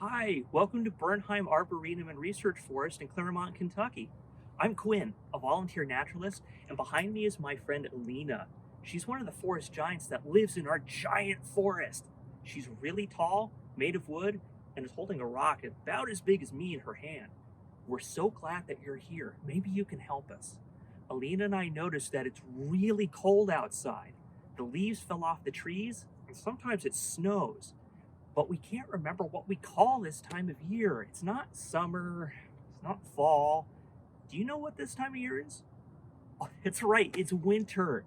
Hi, welcome to Bernheim Arboretum and Research Forest in Claremont, Kentucky. I'm Quinn, a volunteer naturalist, and behind me is my friend Alina. She's one of the forest giants that lives in our giant forest. She's really tall, made of wood, and is holding a rock about as big as me in her hand. We're so glad that you're here. Maybe you can help us. Alina and I noticed that it's really cold outside. The leaves fell off the trees, and sometimes it snows, but we can't remember what we call this time of year. It's not summer, it's not fall. Do you know what this time of year is? Oh, it's right, it's winter.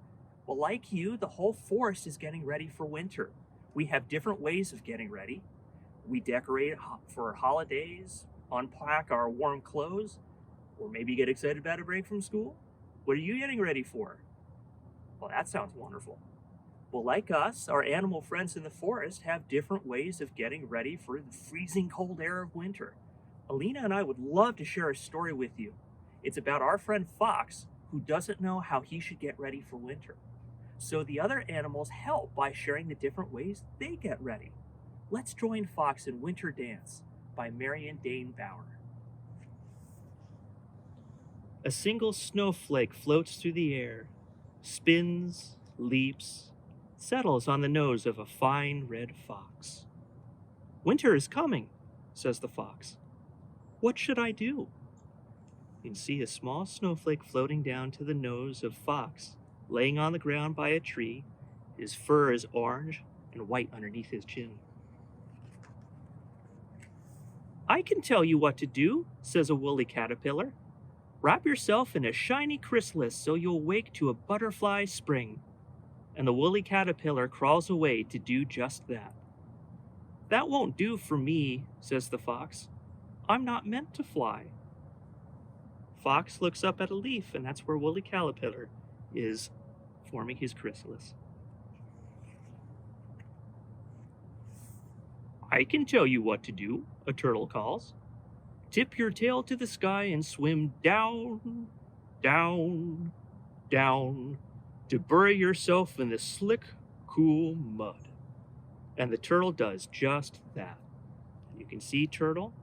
Well, like you, the whole forest is getting ready for winter. We have different ways of getting ready. We decorate for holidays, unpack our warm clothes, or maybe get excited about a break from school. What are you getting ready for? Well, that sounds wonderful. Well, like us, our animal friends in the forest have different ways of getting ready for the freezing cold air of winter. Alina and I would love to share a story with you. It's about our friend Fox, who doesn't know how he should get ready for winter. So the other animals help by sharing the different ways they get ready. Let's join Fox in Winter Dance by Marion Dane Bauer. A single snowflake floats through the air, spins, leaps, settles on the nose of a fine red fox. Winter is coming, says the fox. What should I do? You can see a small snowflake floating down to the nose of Fox, laying on the ground by a tree. His fur is orange and white underneath his chin. I can tell you what to do, says a woolly caterpillar. Wrap yourself in a shiny chrysalis so you'll wake to a butterfly spring. And the woolly caterpillar crawls away to do just that. That won't do for me, says the fox. I'm not meant to fly. Fox looks up at a leaf, and that's where woolly caterpillar is forming his chrysalis. I can tell you what to do, a turtle calls. Tip your tail to the sky and swim down, down, down, to bury yourself in the slick, cool mud. And the turtle does just that. You can see Turtle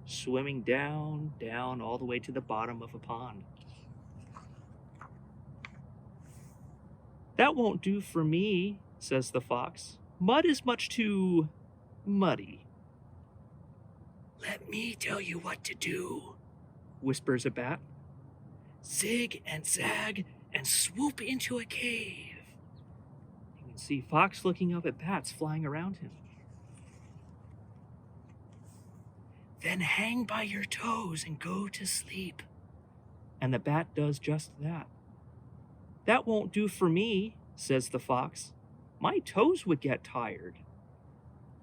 swimming down, down, all the way to the bottom of a pond. That won't do for me, says the fox. Mud is much too muddy. Let me tell you what to do, whispers a bat. Zig and zag and swoop into a cave. You can see Fox looking up at bats flying around him. Then hang by your toes and go to sleep. And the bat does just that. That won't do for me, says the fox. My toes would get tired.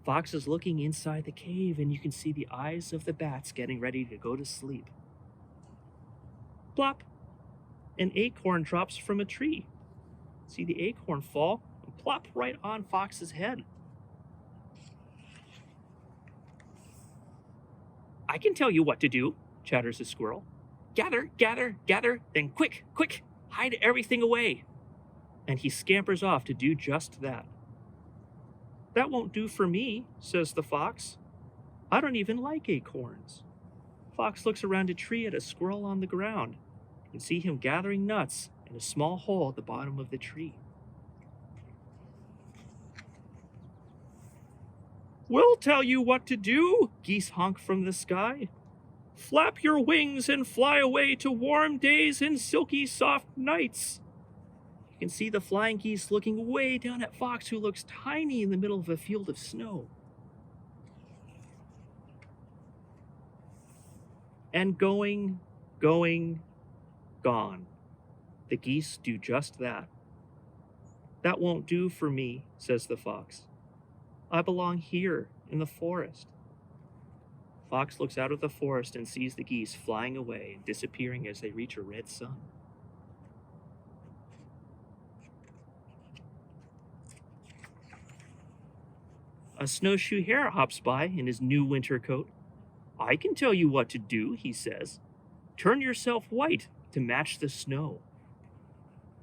Fox is looking inside the cave, and you can see the eyes of the bats getting ready to go to sleep. Plop! An acorn drops from a tree. See the acorn fall and plop right on Fox's head. I can tell you what to do, chatters the squirrel. Gather, gather, gather, then quick, quick, hide everything away. And he scampers off to do just that. That won't do for me, says the fox. I don't even like acorns. Fox looks around a tree at a squirrel on the ground. You can see him gathering nuts in a small hole at the bottom of the tree. We'll tell you what to do, geese honk from the sky. Flap your wings and fly away to warm days and silky soft nights. You can see the flying geese looking way down at Fox, who looks tiny in the middle of a field of snow. And going, gone. The geese do just that. That won't do for me, says the fox. I belong here in the forest. Fox looks out of the forest and sees the geese flying away and disappearing as they reach a red sun. A snowshoe hare hops by in his new winter coat. I can tell you what to do, he says. Turn yourself white to match the snow.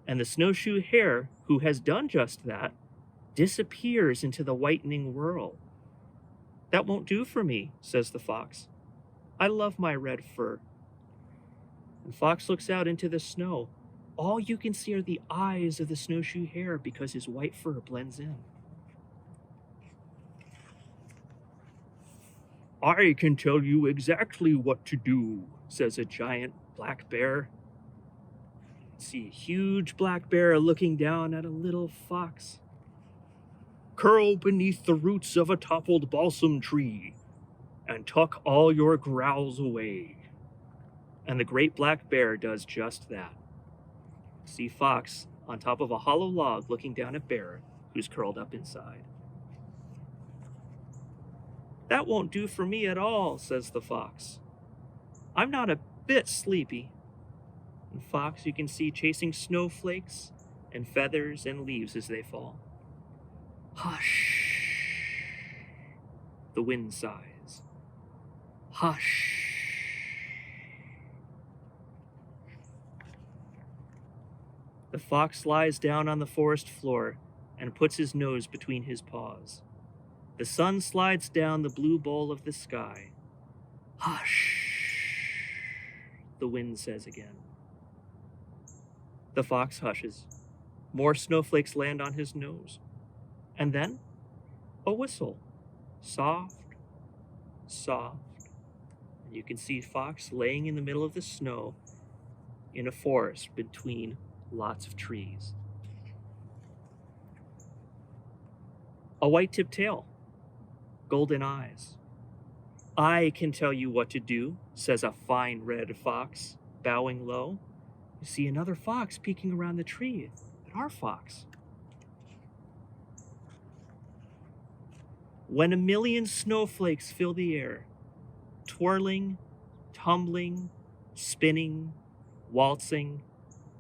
And the snowshoe hare, who has done just that, disappears into the whitening whirl. That won't do for me, says the fox. I love my red fur. And Fox looks out into the snow. All you can see are the eyes of the snowshoe hare because his white fur blends in. I can tell you exactly what to do, says a giant black bear. See a huge black bear looking down at a little fox. Curl beneath the roots of a toppled balsam tree and tuck all your growls away. And the great black bear does just that. See Fox on top of a hollow log looking down at Bear, who's curled up inside. That won't do for me at all, says the fox. I'm not a bit sleepy. And Fox you can see chasing snowflakes and feathers and leaves as they fall. Hush, the wind sighs. Hush. The fox lies down on the forest floor and puts his nose between his paws. The sun slides down the blue bowl of the sky. Hush, the wind says again. The fox hushes. More snowflakes land on his nose. And then, a whistle. Soft, soft. And you can see Fox laying in the middle of the snow in a forest between lots of trees. A white-tipped tail, golden eyes. I can tell you what to do, says a fine red fox, bowing low. You see another fox peeking around the tree at our fox. When a million snowflakes fill the air, twirling, tumbling, spinning, waltzing,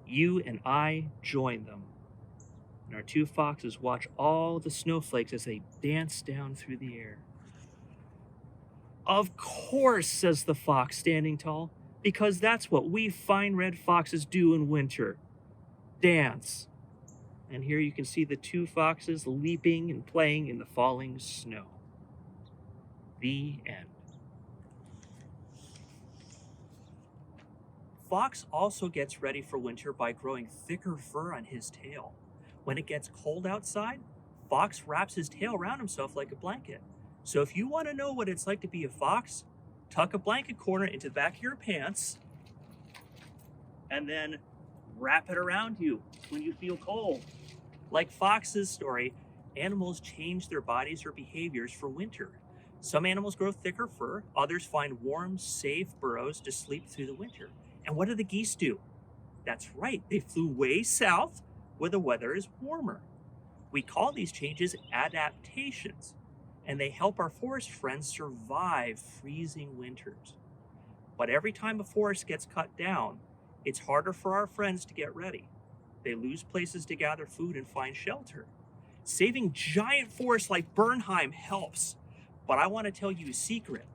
you and I join them. And our two foxes watch all the snowflakes as they dance down through the air. Of course, says the fox, standing tall, because that's what we fine red foxes do in winter. Dance. And here you can see the two foxes leaping and playing in the falling snow. The end. Fox also gets ready for winter by growing thicker fur on his tail. When it gets cold outside, Fox wraps his tail around himself like a blanket. So if you want to know what it's like to be a fox, tuck a blanket corner into the back of your pants and then wrap it around you when you feel cold. Like Fox's story, animals change their bodies or behaviors for winter. Some animals grow thicker fur, others find warm, safe burrows to sleep through the winter. And what do the geese do? That's right, they flew way south where the weather is warmer. We call these changes adaptations, and they help our forest friends survive freezing winters. But every time a forest gets cut down, it's harder for our friends to get ready. They lose places to gather food and find shelter. Saving giant forests like Bernheim helps, but I want to tell you a secret.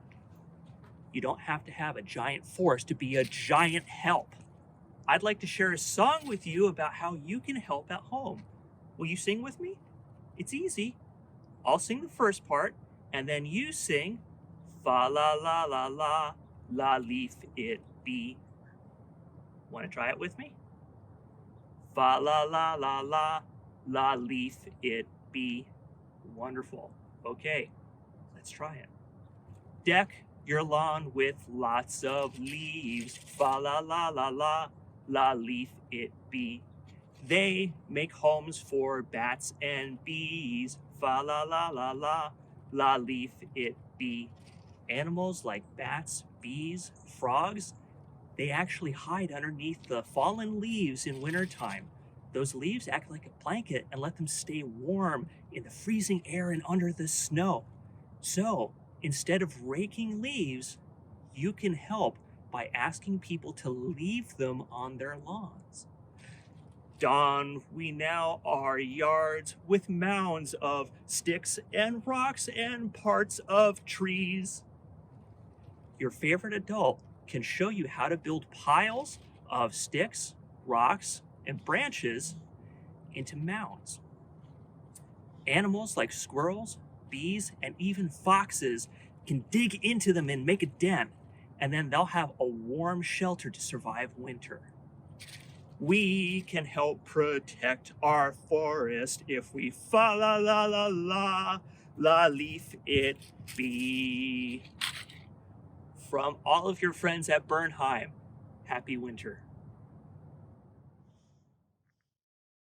You don't have to have a giant forest to be a giant help. I'd like to share a song with you about how you can help at home. Will you sing with me? It's easy. I'll sing the first part, and then you sing fa la la la la, la leaf it be. Want to try it with me? Fa la la la la, la leaf it be. Wonderful. Okay, let's try it. Deck your lawn with lots of leaves. Fa la la la la, la leaf it be. They make homes for bats and bees. Fa la la la la, la leaf it be. Animals like bats, bees, frogs, they actually hide underneath the fallen leaves in wintertime. Those leaves act like a blanket and let them stay warm in the freezing air and under the snow. So, instead of raking leaves, you can help by asking people to leave them on their lawns. Don we now our yards with mounds of sticks and rocks and parts of trees. Your favorite adult can show you how to build piles of sticks, rocks, and branches into mounds. Animals like squirrels, bees, and even foxes can dig into them and make a den, and then they'll have a warm shelter to survive winter. We can help protect our forest if we fa la la la la la leaf it be. From all of your friends at Bernheim, happy winter.